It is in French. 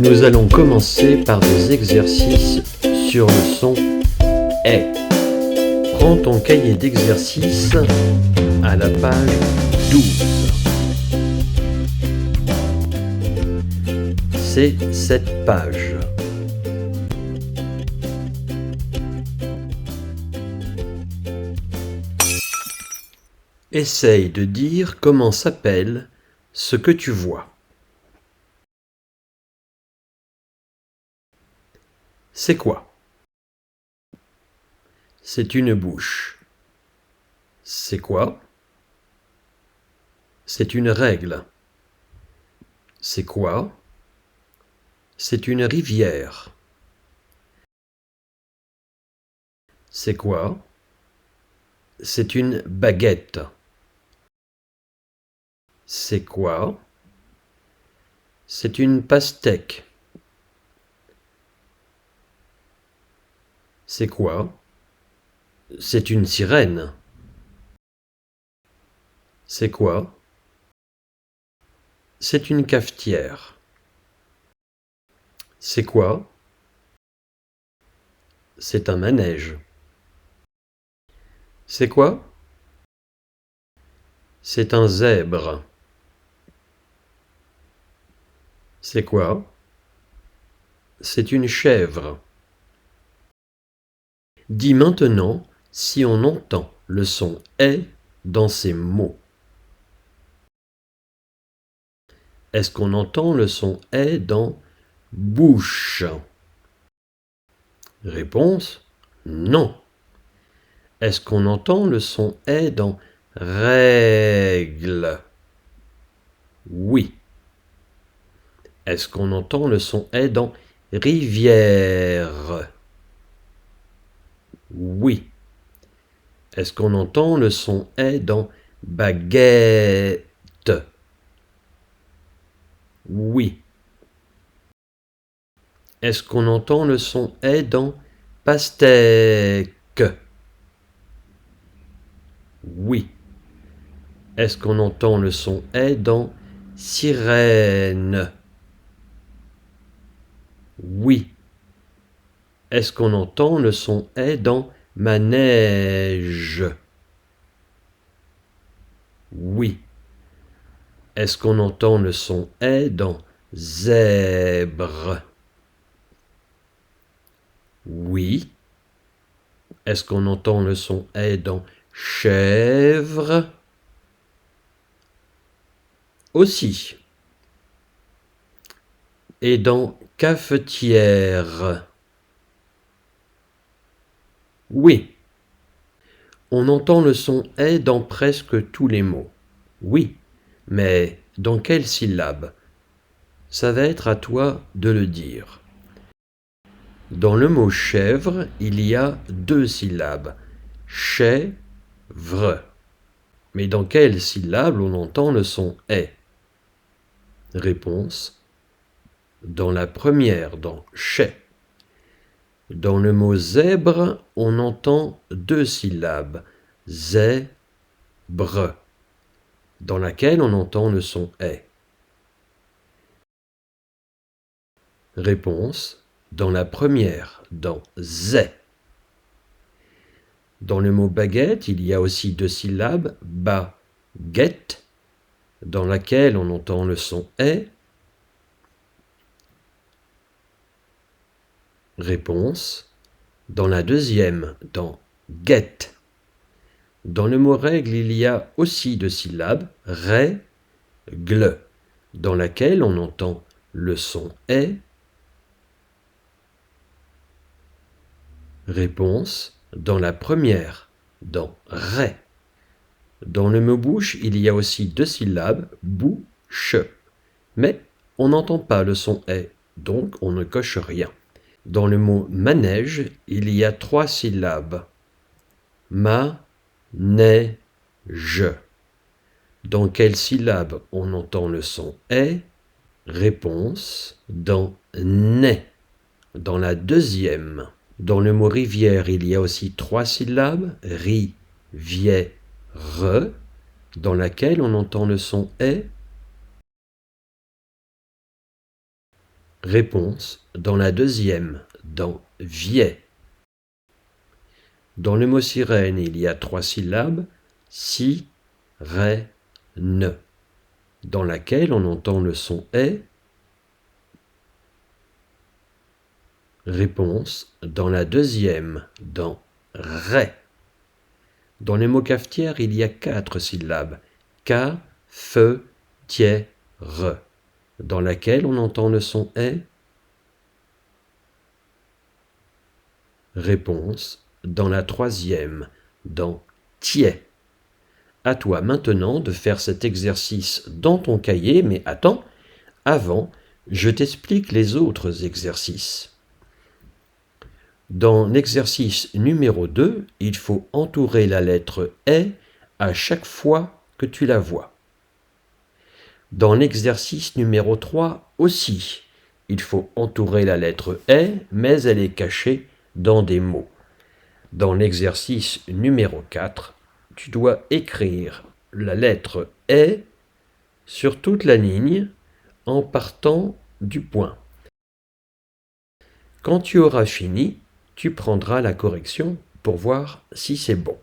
Nous allons commencer par des exercices sur le son est. Prends ton cahier d'exercice à la page 12. C'est cette page. Essaye de dire comment s'appelle ce que tu vois. C'est quoi? C'est une bouche. C'est quoi? C'est une règle. C'est quoi? C'est une rivière. C'est quoi? C'est une baguette. C'est quoi? C'est une pastèque. C'est quoi? C'est une sirène. C'est quoi? C'est une cafetière. C'est quoi? C'est un manège. C'est quoi? C'est un zèbre. C'est quoi? C'est une chèvre. Dis maintenant si on entend le son « est » dans ces mots. Est-ce qu'on entend le son « est » dans « bouche » ? Réponse : non. Est-ce qu'on entend le son « est » dans « règle » ? Oui. Est-ce qu'on entend le son « est » dans « rivière » ? Oui. Est-ce qu'on entend le son « est » dans « baguette » ? Oui. Est-ce qu'on entend le son « est » dans « pastèque » ? Oui. Est-ce qu'on entend le son « est » dans « sirène » ? Oui. Est-ce qu'on entend le son « est » dans « manège » ? Oui. Est-ce qu'on entend le son « est » dans « zèbre » ? Oui. Est-ce qu'on entend le son « est » dans « chèvre » ? Aussi. Et dans « cafetière » ? Oui. On entend le son « est » dans presque tous les mots. Oui, mais dans quelle syllabe ? Ça va être à toi de le dire. Dans le mot chèvre, il y a 2 syllabes. Chèvre. Mais dans quelle syllabe on entend le son « est » ? Réponse : dans la première, dans chè. Dans le mot zèbre, on entend 2 syllabes. Zèbre. Dans laquelle on entend le son « est ». Réponse : dans la première, dans zè. Dans le mot baguette, il y a aussi 2 syllabes, ba-guette, dans laquelle on entend le son « est ». Réponse : dans la deuxième, dans guette. Dans le mot règle, il y a aussi 2 syllabes, rè-gle, dans laquelle on entend le son « est ». Réponse : dans la première, dans ré. Dans le mot bouche, il y a aussi 2 syllabes, bouche. Mais on n'entend pas le son « est », donc on ne coche rien. Dans le mot manège, il y a 3 syllabes, ma-né-je. Dans quelle syllabe on entend le son « est » ? Réponse : dans né. Dans la deuxième. Dans le mot rivière, il y a aussi 3 syllabes, ri-vie-re, dans laquelle on entend le son « est ». Réponse dans la deuxième, dans viet. Dans le mot sirène, il y a 3 syllabes, si, ré, ne, dans laquelle on entend le son est. Réponse dans la deuxième, dans ré. Dans le mot cafetière, il y a 4 syllabes, ka, fe, tiè, re, dans laquelle on entend le son est. Réponse dans la troisième, dans tiè. À toi maintenant de faire cet exercice dans ton cahier, mais attends, avant, je t'explique les autres exercices. Dans l'exercice numéro 2, il faut entourer la lettre « est » à chaque fois que tu la vois. Dans l'exercice numéro 3 aussi, il faut entourer la lettre « est », mais elle est cachée dans des mots. Dans l'exercice numéro 4, tu dois écrire la lettre « est » sur toute la ligne en partant du point. Quand tu auras fini, tu prendras la correction pour voir si c'est bon.